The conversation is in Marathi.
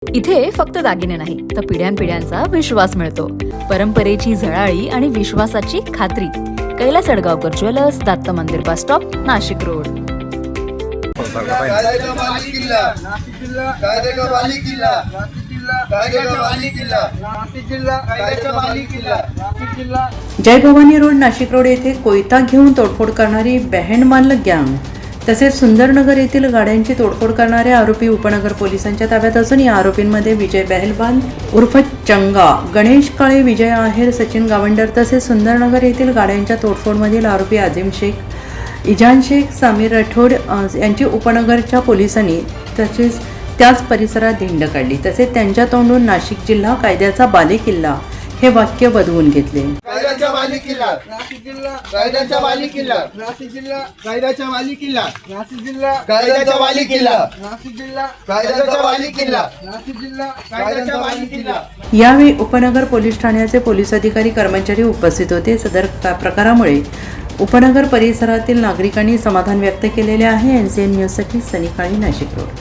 इथे फक्त दागिने नाही तर पिढ्यानपिढ्यांचा विश्वास मिळतो. परंपरेची झळाळी आणि विश्वासाची खात्री. कैलास अडगावकर ज्वेलर्स, दत्त मंदिर बस स्टॉप, नाशिक रोड. जय भवानी रोड, नाशिक रोड येथे कोयता घेऊन तोडफोड करणारी बँडमाल गँग तसेच सुंदरनगर येथील गाड्यांची तोडफोड करणारे आरोपी उपनगर पोलिसांच्या ताब्यात असून या आरोपींमध्ये विजय बहलवाल उर्फ चंगा, गणेश काळे, विजय आहेर, सचिन गावंडर तसेच सुंदरनगर येथील गाड्यांच्या तोडफोडमधील आरोपी आझिम शेख, इजान शेख, समीर राठोड यांची उपनगरच्या पोलिसांनी तसेच त्याच परिसरात धिंड काढली. तसेच त्यांच्या तोंडून नाशिक जिल्हा कायद्याचा बालेकिल्ला हे वाक्य बदवून घेतले. कायद्याचा बालेकिल्ला नाशिक जिल्हा, कायद्याचा बालेकिल्ला नाशिक जिल्हा, कायद्याचा बालेकिल्ला नाशिक जिल्हा, कायद्याचा बालेकिल्ला नाशिक जिल्हा, कायद्याचा बालेकिल्ला नाशिक जिल्हा, कायद्याचा बालेकिल्ला. यावेळी उपनगर पोलीस ठाण्याचे पोलीस अधिकारी, कर्मचारी उपस्थित होते. सदर प्रकारामुळे उपनगर परिसरातील नागरिकांनी समाधान व्यक्त केलेले आहे. NCN न्यूजसाठी सनी काळे, नाशिक रोड.